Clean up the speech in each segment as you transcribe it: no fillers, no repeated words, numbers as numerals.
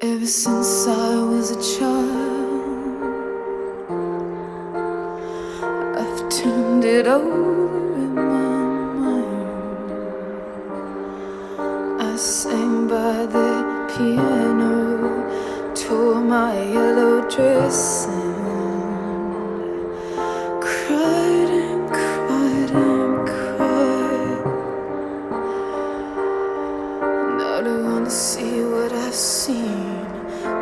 Ever since I was a child, I've turned it over in my mind. I sang by the piano, tore my yellow dress and cried and cried and cried. Now to want to see what I've seen,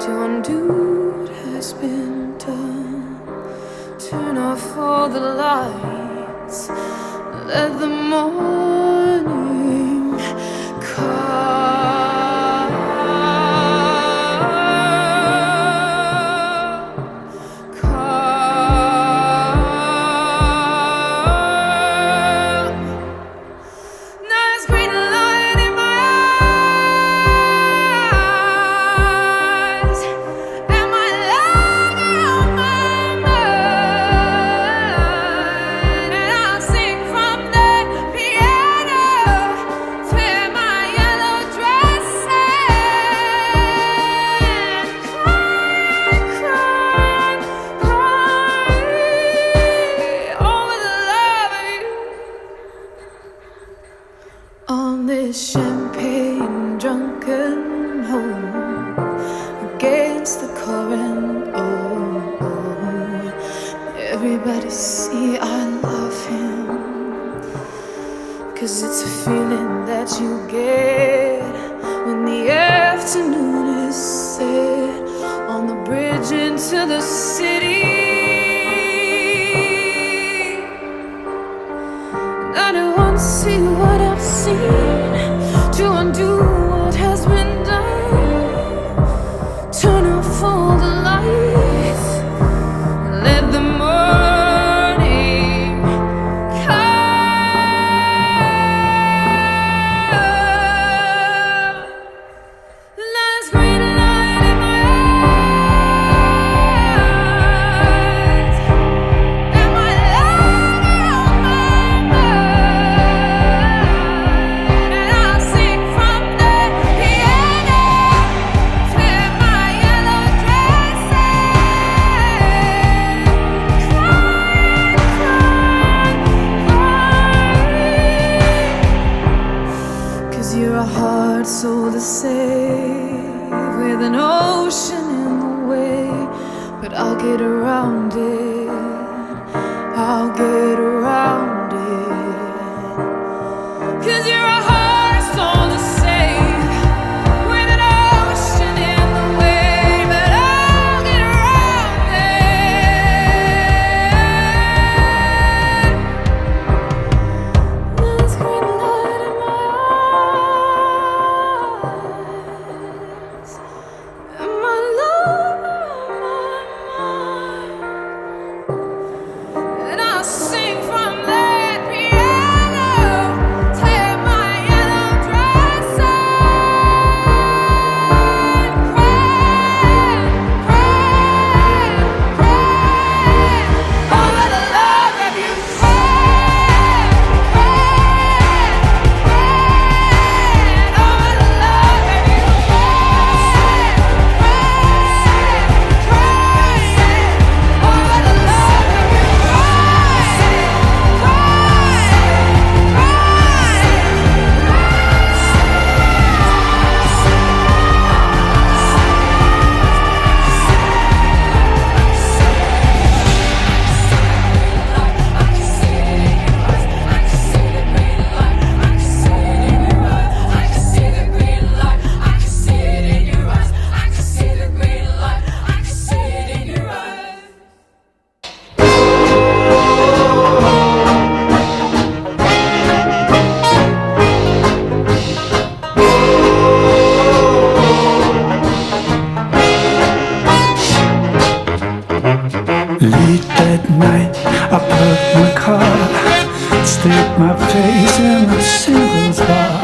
to undo what has been done. Turn off all the lights, let the morning come. Now there's green light in my eyes, and my lover on my mind, and I'll sing from the piano, tear my yellow dress and cry, cry over the love of you. On this champagne drunken home, against the current, oh, oh. Everybody see I love him, 'cause it's a feeling that you get when the afternoon is set on the bridge into the city. I don't want to see what I've seen, to undo what has been done. Turn off all the lights, let the morning come. Last green light in my eyes, and my lover on my mind, and I'll sing from the piano, tear my yellow dress and cry, 'cause you're a hard soul to save, with an ocean in the way. But I'll get around it, I'll get around it. 'Cause you're a hard soul to save, with an ocean in the way. But I'll get around it. There's green light in my eyes, and my lover on my mind, and I'll sing from that piano, tear my yellow dress and cry, cry, cry over the love of you. Cry, cry, cry over the love of you. Cry, cry, cry over the love of you. Late that night, I parked my car, stick my face in a singles bar,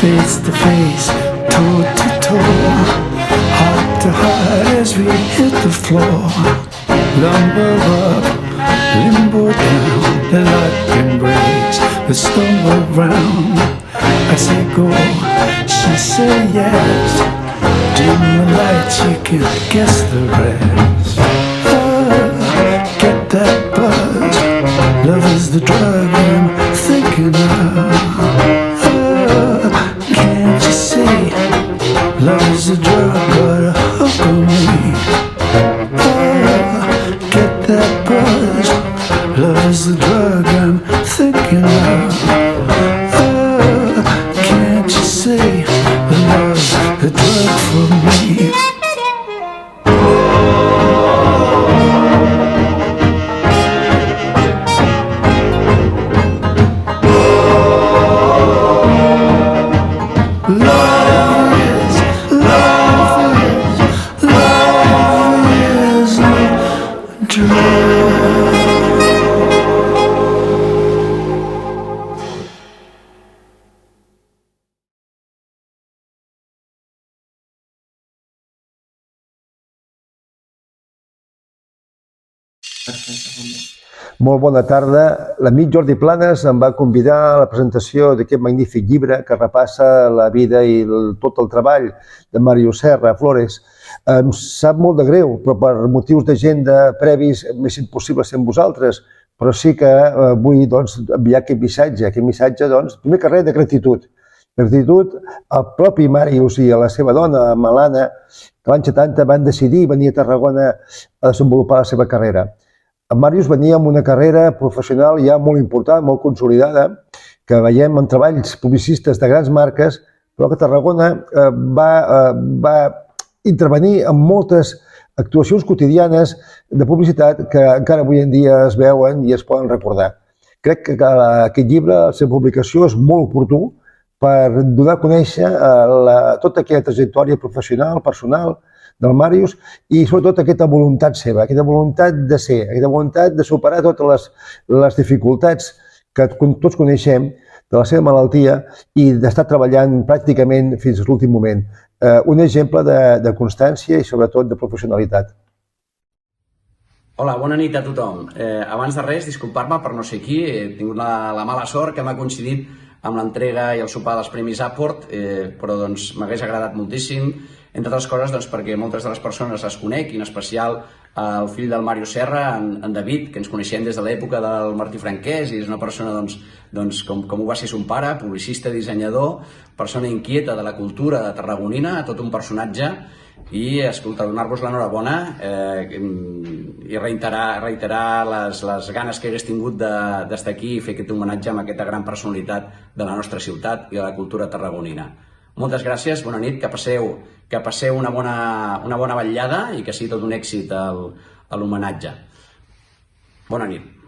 face to face, toe to toe, heart to heart as we hit the floor. Lumber up, limbo down, the lock embrace, the stumble round. I say go, she say yes. dim the lights, you can guess the rest. Get that buzz, love is the drug I'm thinking of. Can't you see, love is the drug got a hook on me. Get that buzz, love is the drug I'm thinking of. Can't you see, love's the drug for me. Molt bona tarda. L'amic Jordi Planes em va convidar a la presentació d'aquest magnífic llibre que repassa la vida i tot el treball de Màrius Serra Flores. Em sap molt de greu, però per motius d'agenda previs m'és impossible ser amb vosaltres, però sí que vull enviar aquest missatge, primer que res, de gratitud. Gratitud al propi Màrius i a la seva dona, Malana, que l'any 70 van decidir venir a Tarragona a desenvolupar la seva carrera. En Màrius venia amb una carrera professional ja molt important, molt consolidada, que veiem en treballs publicistes de grans marques, però que Tarragona va intervenir en moltes actuacions quotidianes de publicitat que encara avui en dia es veuen i es poden recordar. Crec que aquest llibre, la seva publicació, és molt oportú per donar a conèixer tota aquella trajectòria professional, personal, del Màrius i sobretot aquesta voluntat seva, aquesta voluntat de ser, aquesta voluntat de superar totes les dificultats que tots coneixem de la seva malaltia i d'estar treballant pràcticament fins a l'últim moment. Un exemple de constància i sobretot de professionalitat. Hola, bona nit a tothom. Abans de res, disculpar-me per no ser aquí, he tingut la mala sort que m'ha coincidit amb l'entrega i el sopar dels Premis Apport, però m'hagués agradat moltíssim, entre altres coses perquè moltes de les persones les conec, i en especial el fill del Màrius Serra, en David, que ens coneixem des de l'època del Martí Franquès, i és una persona com ho va ser son pare, publicista, dissenyador, persona inquieta de la cultura tarragonina, tot un personatge, i donar-vos l'enhorabona i reiterar les ganes que hagués tingut d'estar aquí i fer aquest homenatge a aquesta gran personalitat de la nostra ciutat i de la cultura tarragonina. Moltes gràcies, bona nit, que passeu una bona vetllada i que sigui tot un èxit l'homenatge. Bona nit.